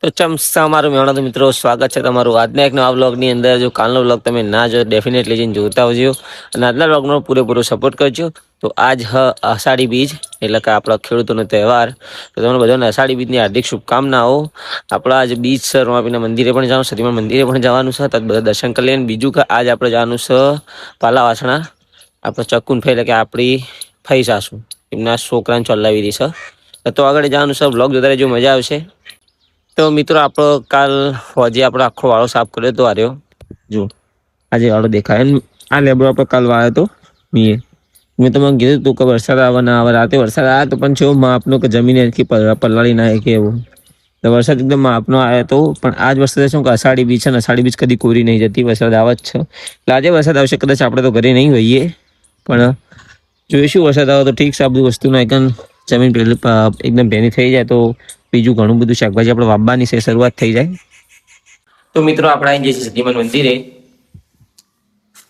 તો ચમસા મારું મેવણા તો મિત્રો સ્વાગત છે તમારું આજના એક નવા વ્લોગની અંદર. જો કાલનો વ્લોગ તમે ના જો ડેફિનેટલી જઈને જોતા આવજો અને આજના વ્લોગનો પૂરેપૂરો સપોર્ટ કરજો. તો આજ અષાઢી બીજ એટલે કે આપણા ખેડૂતોનો તહેવાર. તો તમને બધાને અષાઢી બીજની હાર્દિક શુભકામનાઓ. આપણા આજ બીજ છે રમાપીના મંદિરે પણ જવાનું, સતીમાં મંદિરે પણ જવાનું છે, ત્યાં બધા દર્શન કરી લઈને. બીજું કે આજ આપણે જવાનું છે પાલાવાસણા, આપણે ચકુન ફઈ એટલે કે આપણી ફઈ સાસુ એમના છોકરાને ચલાવી રહી છે. તો આગળ જવાનું છે, વ્લોગ જોતા રહેજો, મજા આવશે. તો મિત્રો આપણો કાલ હોજે આપણો આખો વાળો સાફ કર્યો હતો. આર્યો જો આજે વાળો દેખાય. આ લેબડો આપણે કાલ વાળ્યો હતો. મેં તમને કીધું તું કે વરસાદ આવે ના આવે. રાતે વરસાદ આવ્યો તો પણ છે માપનો કે જમીન એથી પલાળી ના કે એવું. તો વરસાદ એકદમ માપનો આવ્યો હતો. પણ આજ વરસાદ શું કે અષાઢી બીજ છે ને, અષાઢી બીજ કદી કોરી નહીં જતી, વરસાદ આવે જ છે. એટલે આજે વરસાદ આવશે. કદાચ આપણે તો ઘરે નહીં હોઈએ પણ જોઈશું. વરસાદ આવે તો ઠીક છે. આ બધી વસ્તુના જમીન પેલી એકદમ ભેની થઈ જાય તો બીજું ઘણું બધું શાકભાજી આપણે વાવવાની છે શરૂઆત થઈ જાય. તો મિત્રો આપણે આવી જઈએ છીએ સતીમાન મંદિરે.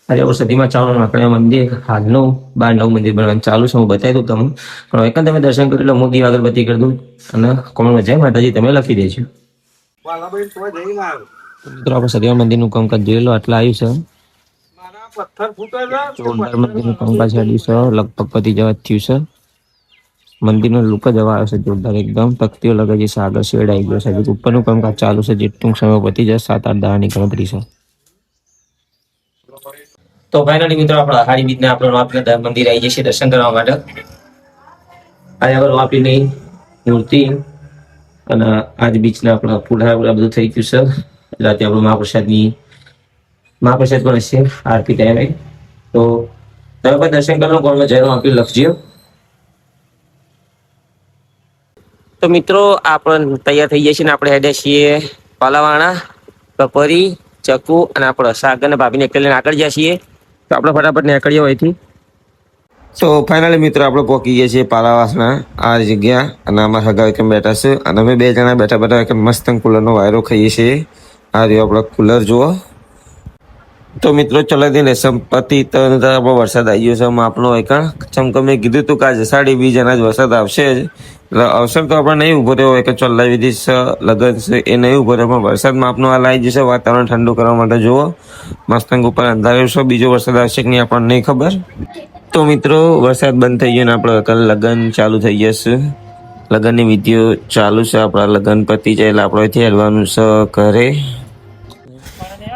આજે સતીમાં ચાવવાનું આપણે મંદિર હાલનું 12 નવું મંદિર બનવાનું ચાલુ છે. હું બતાવી દઉં તમને, પણ એકન તમે દર્શન કરી લો. હું દીવા અગરબત્તી કરી દઉં અને કોમેન્ટમાં જય માતાજી તમે લખી દેજો. મિત્રો આપણે સતીમાં મંદિરનું કામકાજ જોઈ લો. આટલા આવ્યું છે. જોરદાર મંદિરનું કામકાજ ચાલ્યું છે, લગભગ પતી જવા થયું છે. મંદિરનો લુક જ હવા આવે છે જોરદાર એકદમ. તકતીઓ લગાવી છે, આગળ શેડ આવી ગયો છે. ઉપરનું કામકાજ ચાલુ છે, જે ટૂંક સમય પતી જશે. 7-8 દાડાની ગણતરી છે. તો ફાઇનલી મિત્રો આપણે અષાઢી બીજને આપણે વાપીના મંદિર આવી જઈએ દર્શન કરવા માટે. આજે આપણે વાપીની મૂર્તિ અને આજ બીચના આપણા પુડા બધું થઈ ગયું છે. રાતે આપણે મહાપ્રસાદ પણ હશે આરતી ટાઈમે. તો તમે પણ દર્શન કરો, કોણમાં જય વાપી લખજો. તો મિત્રો આપણે તૈયાર થઈ જઈએ છીએ ને આપણે હેડ્યા છીએ પાલાવાણા, કપરી, ચકુ અને આપણે સાગર અને ભાભીને એકલા લઈને આગળ જઈએ છીએ. તો આપણે ફટાફટ નીકળીએ હોયથી. તો ફાઇનલી મિત્રો આપણે પહોંચી ગયા છીએ પાલાવાસના આ જગ્યા અને અમારા હગા એકમ બેઠા છે અને અમે 2 જણા બેઠા એક મસ્ત કુલરનો વાયરો ખાઈએ છીએ. આ રહ્યો આપણો કુલર જુઓ. તો મિત્રો ચલો દઈને સંપત્તિ તો આપણો વરસાદ આવી ગયો છે માપનો એકણ. ચમકે મેં કીધું હતું કે આજે અષાઢી બીજ અને જ વરસાદ આવશે જ. એટલે અવસર તો આપણે નહીં ઉભો રહ્યો, એક ચલાવી દીધી છે લગન છે એ નહીં ઉભો રહ્યો, પણ વરસાદ માપનો હાલ આવી જશે વાતાવરણ ઠંડુ કરવા માટે. જુઓ મસ્તંગ ઉપર અંધાર્યું છે, બીજો વરસાદ આવશે કે નહીં આપણને નહીં ખબર. તો મિત્રો વરસાદ બંધ થઈ ગયો ને આપણે કાલે લગન ચાલુ થઈ જશે. લગનની વિધિઓ ચાલુ છે. આપણા લગન પતી જાય એટલે આપણે અહીંથી હેરવાનું છે ઘરે.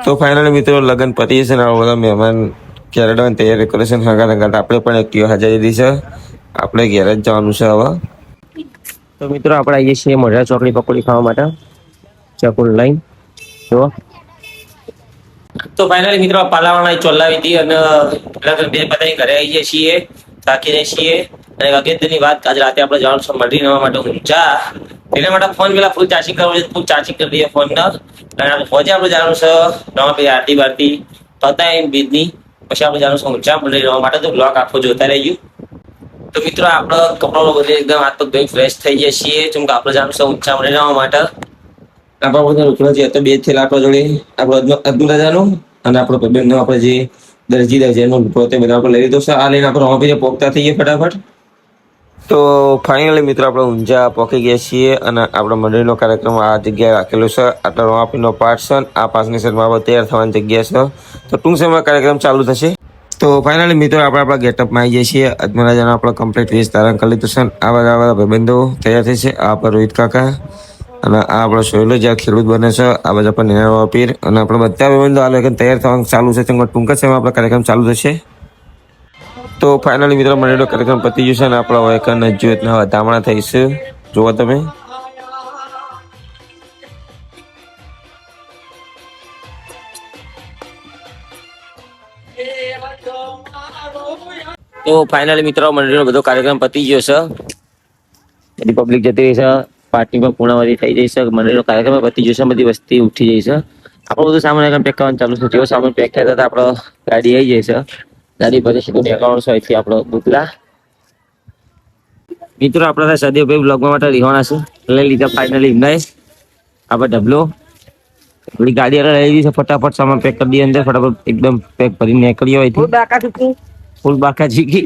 તો ફાઇનલી મિત્રો લગન પતી જશે ને બધા મહેમાન કેરેડવાની તૈયારી કરે છે. હંગાત આપણે પણ એક્ટિવા હાજરી દીધી છે. આપણે ઘેર જ જવાનું છે હવે. તો મિત્રો આપણે આવીએ છીએ મોઢા ચોકડી પકોડી ખાવા માટે ચકુલ લઈને. તો ફાઇનલી મિત્રો પાલાવાણા ચોલાવી હતી અને બે બધા ઘરે આવી જઈએ છીએ, થાકી જઈએ છીએ. અને અગત્યની વાત આજ રાતે આપણે જવાનું છે મઢી નવા માટે ઊંચા. એના માટે ફોન પેલા ફૂલ ચાર્જિંગ કરવું છે, ફૂલ ચાર્જિંગ કરી દઈએ ફોન ના. અને પહોંચે આપણે જવાનું છે નવા પેલી આરતી બારતી પતાય બીજની. પછી આપણે જવાનું છે ઊંચા મઢી નવા માટે. તો બ્લોક આખો જોતા રહીશું. તો મિત્રો આપણે કપડાં બધે એકદમ હાથ પગ ધોઈ ફ્રેશ થઈ જઈએ છીએ. કેમ કે આપણે જવાનું છે ઊંચા મઢી નવા માટે. આપણા બધા રૂપડા જે હતો 2 થેલા આપણા જોડે, આપણો અબ્દુલ્લાજાનું અને આપણો ભાઈબંધનો આપણે જે દરજી દરજીનો રૂપડો તે બધા આપણે લઈ લીધો છે. આ લઈને આપણે રવા પોકતા થઈએ ફટાફટ. તો ફાઇનલી મિત્રો આપણે ઊંઝા પહોંચી ગયા છીએ અને આપણા મંડળીનો કાર્યક્રમ આ જગ્યાએ રાખેલો છે. આટલા રવાપીનો પાર્ટ છે. આ પાસની સાઈડમાં આપણે તૈયાર થવાની જગ્યા છે. તો ટૂંક સમયમાં કાર્યક્રમ ચાલુ થશે. તો ફાઇનલી મિત્રો આપણે આપણા ગેટઅપમાં આવી જઈએ છીએ. અજમરાજાનો આપણો કમ્પ્લીટ વેશ ધારણ કરી લીધું છે. આ બધા ભાઈબંધો તૈયાર થઈ છે. આ પર રોહિત કાકા અને આ આપણો સોયલો જ્યાં ખેડૂત બને છે. આ બધા પણ નિર્ણય પીર અને આપણે બધા ભાઈબંધો આ લોકો તૈયાર થવાનું ચાલુ છે. ટૂંક જ સમયમાં આપણો કાર્યક્રમ ચાલુ થશે. તો ફાઇનલી મિત્રો મંડળીનો કાર્યક્રમ પતી ગયો છે અને આપણા વયકન જ્યોતના વધામણા થઈશું. જુઓ તમે. તો ફાઇનલી મિત્રો મંડળીનો બધો કાર્યક્રમ પતી ગયો છે. બધી પબ્લિક જતી રહી છે. પાર્ટી પણ પૂર્ણાવતી થઈ જઈ છે. મંડળીનો કાર્યક્રમ પતી ગયો છે. બધી વસ્તી ઉઠી જઈ છે. આપણું બધું સામાન પેક કરવાનું ચાલુ છે. જેવો સામાન પેક થયા હતા આપણો ગાડી આવી જાય છે. ગાડી પછી સીધું નીકળવાનું છે અહીંથી આપણો બુકલા. મિત્રો આપણા સદેવભાઈ બ્લોગમાં માટે રીવાના છે. લઈ લીધા ફાઇનલી ઇન્દાય આપણે ડબલો. આપણી ગાડી લઈ લીધી છે. ફટાફટ સામાન પેક કરી દઈએ અંદર. ફટાફટ એકદમ પેક ભરીને નીકળીએ અહીંથી. ફૂલ બાકા ચીકી.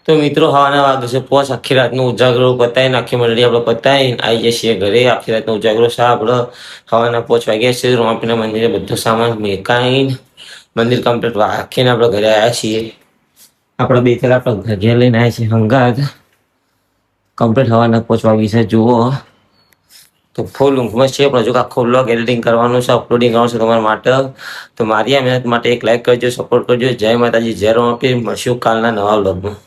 તો મિત્રો હવાના વાગે છે પોચ આખી રાતનો ઉજાગરો પતાવીને આખી મંડળી આપણે પતાવીને આવી જઈએ છીએ ઘરે. આખી રાતનો ઉજાગરો છે આપણે હવાના 5 વાગ્યા છે. રોમાપીના મંદિરે બધો સામાન મેકાઈને મંદિર કમ્પ્લીટ રાખીને આપણે ઘરે આવ્યા છીએ. આપણે બે ત્રણ આપણે ઘરે લઈને આવ્યા છીએ હંગાત કમ્પ્લીટ હવાના 5 વાગી છે. જુઓ તો ફૂલ ઊંઘમાં છે પણ હજુ આખો વ્લોગ એડિટિંગ કરવાનું છે, અપલોડિંગ કરવાનું છે તમારા માટે. તો મારી આ મહેનત માટે એક લાઈક કરજો, સપોર્ટ કરજો. જય માતાજી, જય રોમાપીર. મળશું કાલના નવા વ્લોગમાં.